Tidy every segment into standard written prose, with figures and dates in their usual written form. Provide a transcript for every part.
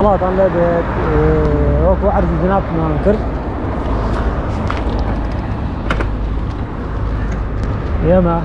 طبعا لعبة وكو عرض جنابنا نكر ياما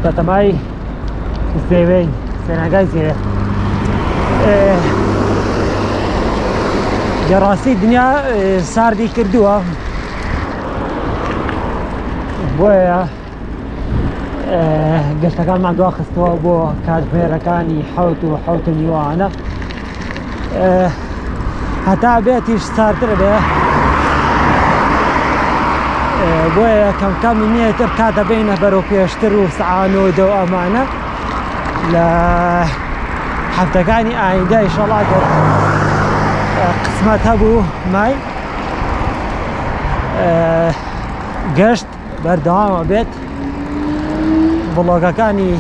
تتماي الزيبين سنعقاي زيه جراسي الدنيا صار دي كردوها بويا قلت كان مع دوا خستوا بو كاجميرا كان يحوتني وانا حتى بيتيش صار تربيه بويا كم مني تركاته بينه برو بيشتروا وسعانو دو امانه لا حتى كاني عايده ان شاء الله قسمتها ابو ماي قشت بردوام بيت بلوغا كاني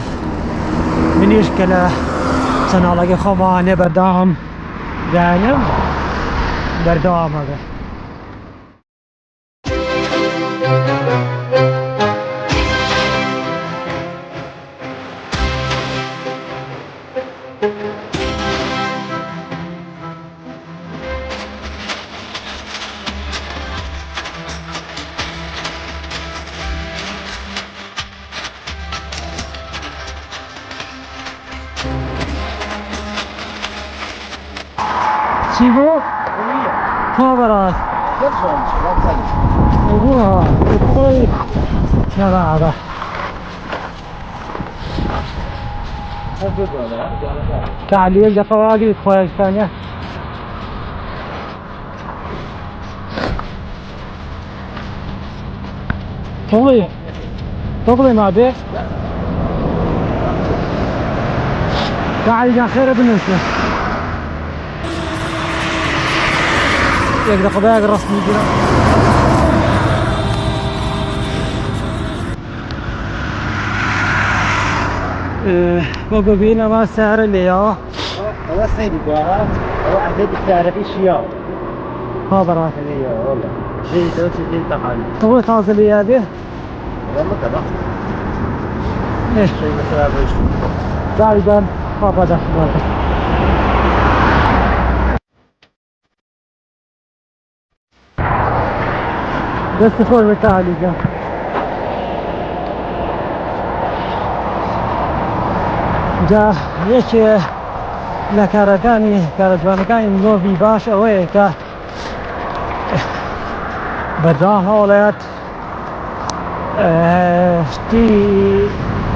من يشكله سنالاقي خمانه بردوام دانم بردوام هذا شيبو خبرات ابوها الطيب شرابه تعالي يبدا فواقد خويا ثانيه طغلي ما بيه تعالي يا خير بالنسبه يقدر قباق الرسمي كذا بابا بينا ما السعر اللي هو سيدي بوها هو عدد السعر في الشياء خابرات اللي هو والله زي توسي تقال طوي تاز اللي هذه والله كذا ايش شيء مثلا بيش دايما خابر ده بس فور بتاعي جا هيك لكاركاني كارجوانكاني نوفي باش اويكا بدان هولات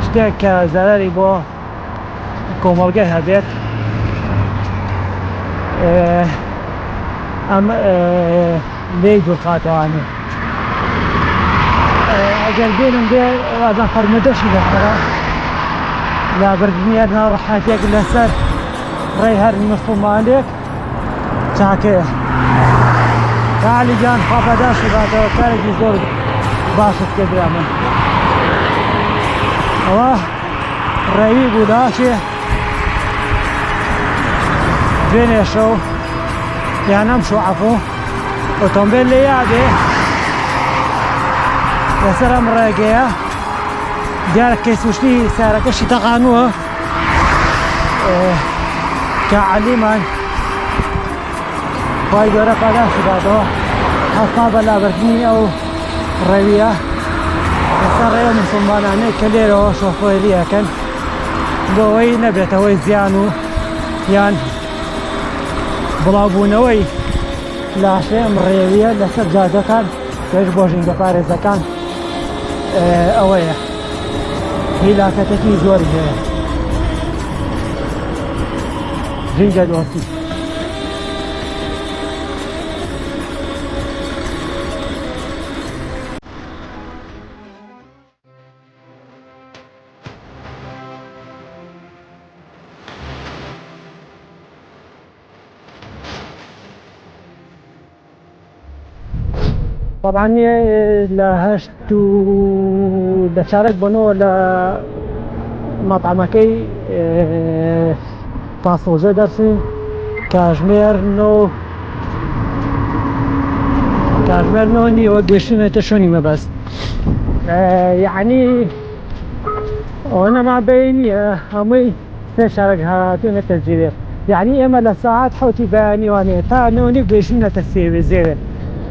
شتيك زراري بو كومالجي هبيت ام ليجو خاتواني اجل بينهم دي هذا فرمدش بحرا لا بردني انا راح اجيك لسر ريهر نصف مالك شاكي تعالي جان خافداش بعد كارج زور باشت كده من هو ريب وداشي بين شو يعني امشو عفو اوتومبيل لي يادي يسرم راجع ديالك كيسوشتي سارك شي تقانوه كعليمان باي دورة قداس بعده حصاب لا بردني او روية يسار يوم سماناني كليرو شوفويريا كان بوي نبيته وي زيانو يان بلابونوي لا شيء مريوية لسجادة كان تجبوجين قفارزة كان اوية هلا كتكي زور جنجا دوستي طبعا لهشتو لشارك بنو لمطعمكي طاسوجة درسي كاشمير نو ني وقشنة تشوني ما بس يعني وانا ما بيني همي تشارك هاتون التسجيل يعني إما لساعات حوتي باني واني تانوني بيشمنا تسيبي زيري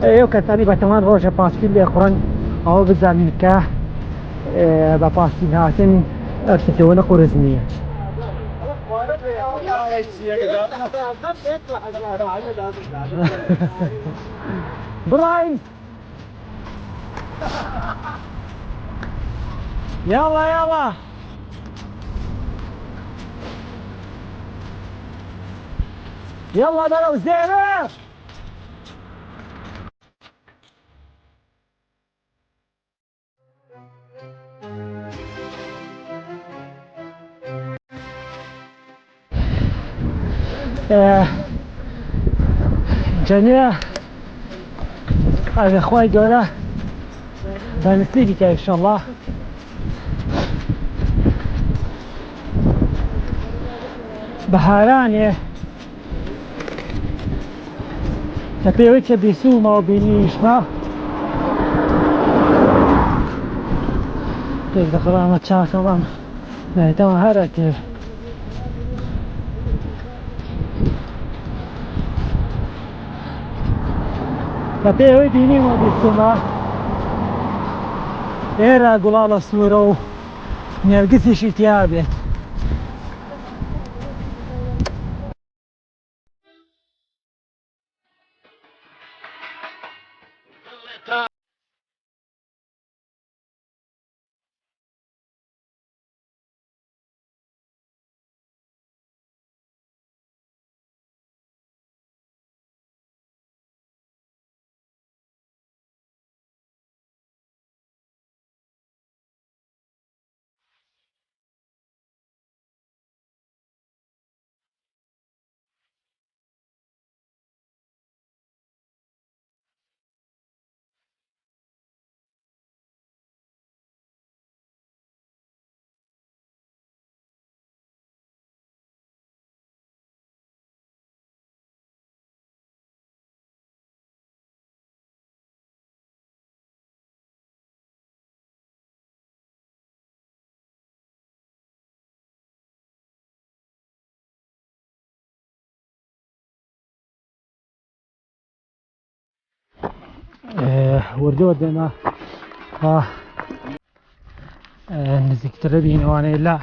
يو كتاني بتمان روجة باسفيل يقرن أو بزان نكاه بباسفيل هاتن ارتدون قرزنية براين يلا يلا يلا ضرب زينة جميع هذا اخوي دوله بنسليك ان شاء الله بهارانه تبيوت بيسوما وبينيشما تقدر قرامة شاكرا نهتم هرتي تبيوت بينيما بيسوما ايرا قلال الصورة نرقسش تيابت وردو ودنا نزيك تربين وانا لا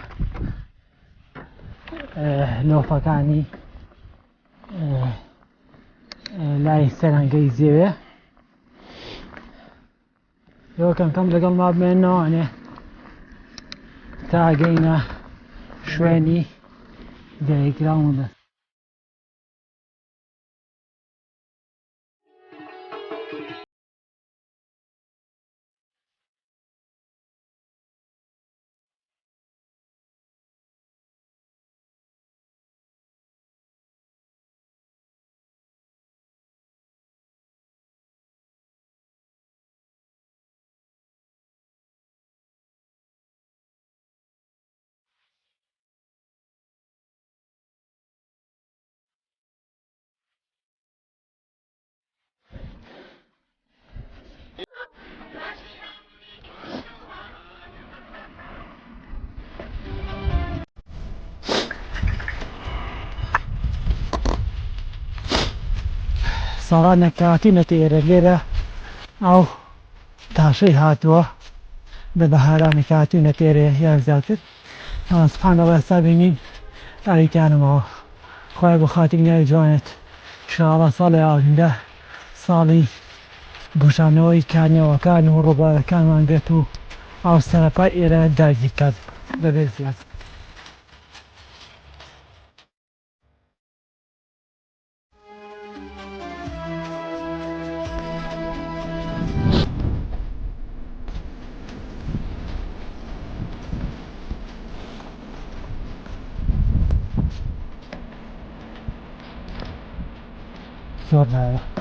لو فكاني لا يستنى جيزية لو كان كم لقل ما بيننا يعني تاقينا شويني جاي جراوند صارنا كاتينة تيرا ليرة أو تاشي هاتوا ببهاران كاتينة تيرا يا زاتت سبحان الله سابينين أري كانوا معه خواه بخاتين جوانت إن شاء الله صالي عاونده صالي بوشانوي كانوا ربا كانوا عندتو أو سنفا إلى داجي كاد ببزيات صورنا هذا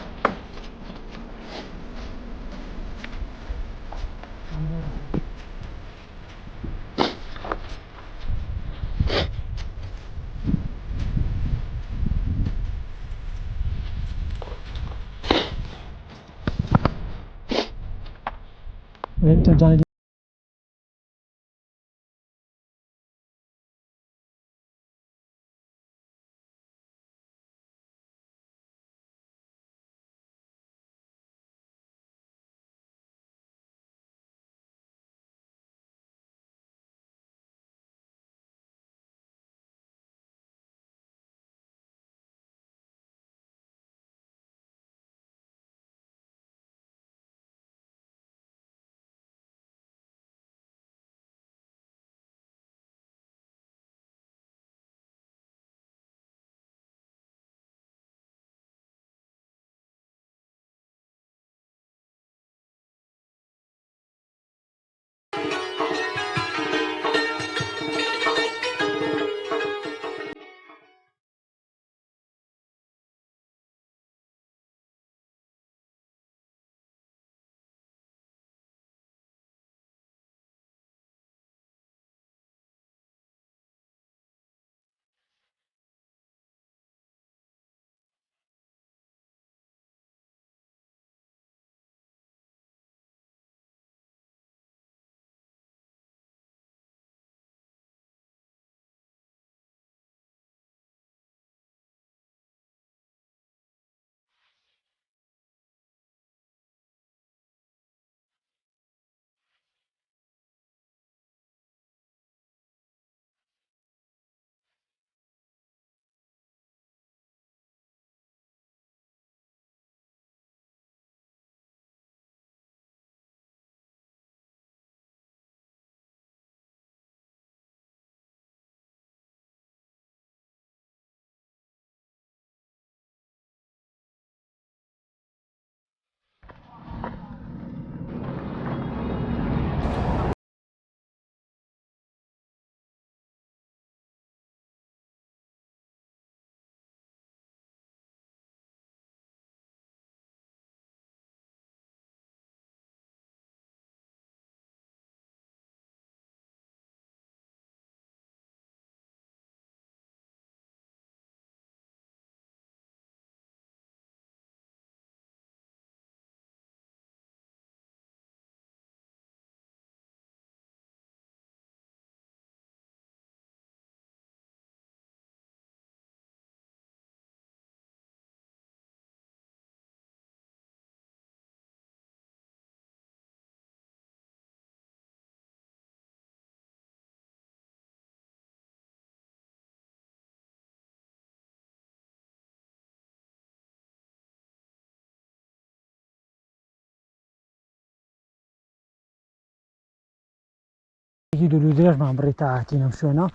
دوولو درێژمان بڕێتا هاتینە شوێنە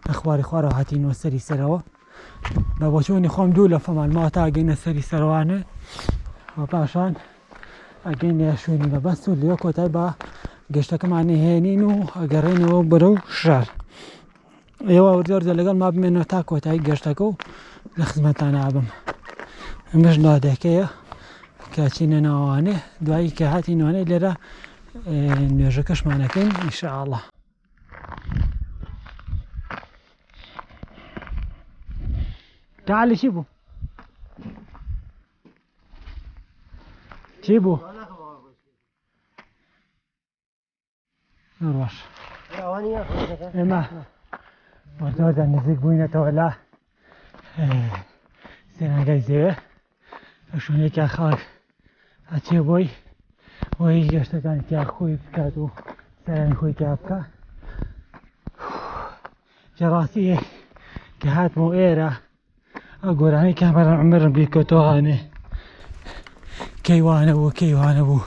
ئەخواری خوارەوە هاتینەوە سەری سەرەوە بە بۆچوونی خۆم دوو لە فەمانماوە تا ئەگەینە سەری سەرەوانێ و پاشان ئەگەینە شوێنی بەبەست و لێ کۆتای بە گەشتەکەمانی هێنین و ئەگەڕێنەوە بەرەو شار ئێوە وەرجۆرجە لەگەڵ ما بمێنەوە تا کۆتایی گەشتەکە و لە خزمەتتان ئابم ئەمەش نادەکەیە کە چینە ناوانێ دوایی کە هاتینەوەنەی لێرە نوێژەکەشمانەکەین ئینشاءالله تعالی چی بوو؟ چی بوو؟ ڕۆژ ئێمە وەرجۆرجە نزیک بووینەتەوە لە سێناگای زەوێ شوێنێکە خەڵک ئەچێ بۆی وەی گەشتەکانی تیا خۆی بکات و سەرانی خۆی تیا بکە جەڕاستی کە هاتمەوە ئێرە ئەو گۆرانەی کامەران عومەرم بیرکەوتەوە هانێ کەیوانە بوو کەیوانە بوو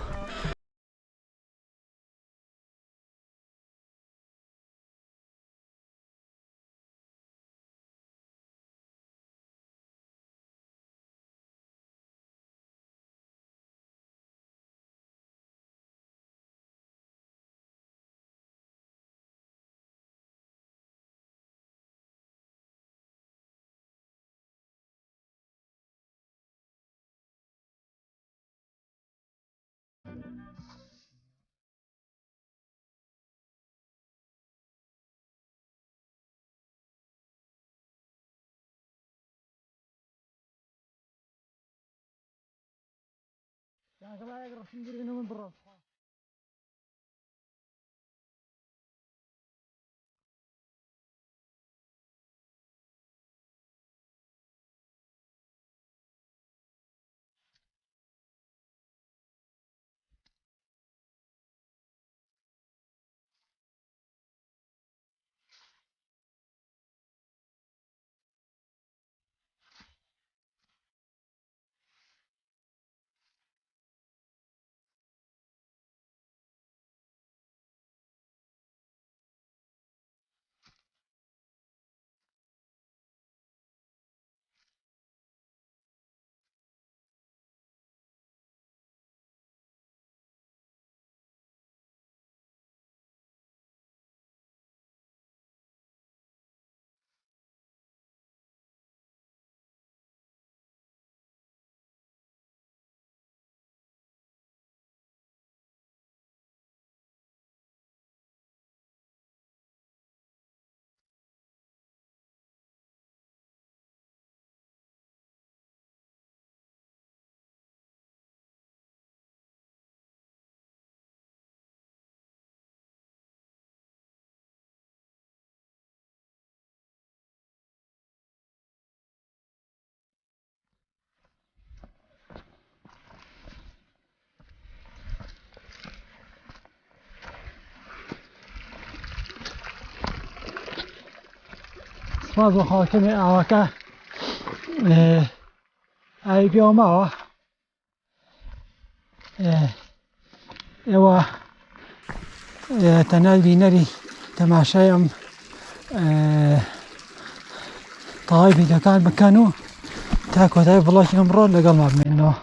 سپاس بۆ خاڵکردنی ئاوەکە ئاوی پێوە ماوە ئێوە تەنیا بینەری تەماشای ئەم تەواوی ڤیدیۆکان بکەن و تا کۆتایی ڤڵۆگی ئەمڕۆ لەگەڵمان بمێنەوە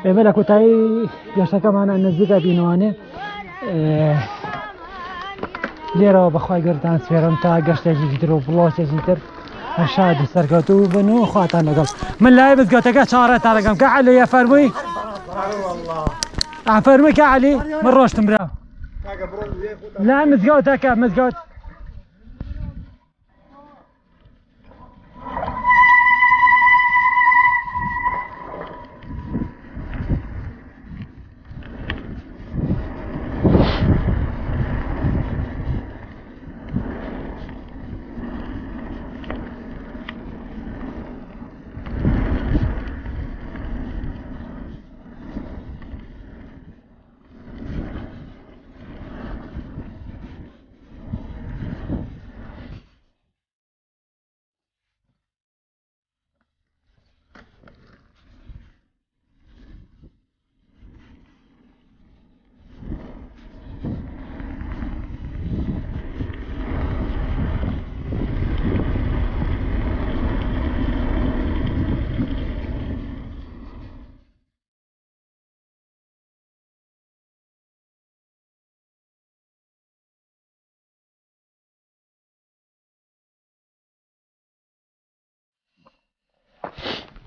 ئێمە لە کۆتایی گەشتەکەمانە نزیکە بینەوانێ لێرەوە بەخوای گەورەتان سپێرم تا گەشتێکی تر و بڵۆسێکی تر هەشادی سەرکەوتوو بن و خواتان لەگەڵ من لای مزگەوتەکە چاڕێتان دەکەم کە عەلی فەرمووی فەرمووی کە عەلی من ڕۆشتم برا لا مزگەوتەکە مزگەوت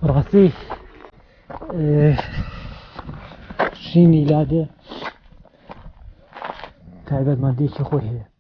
ڕاستی ژینی لادێ تایبەتمەندیی خۆی هەیە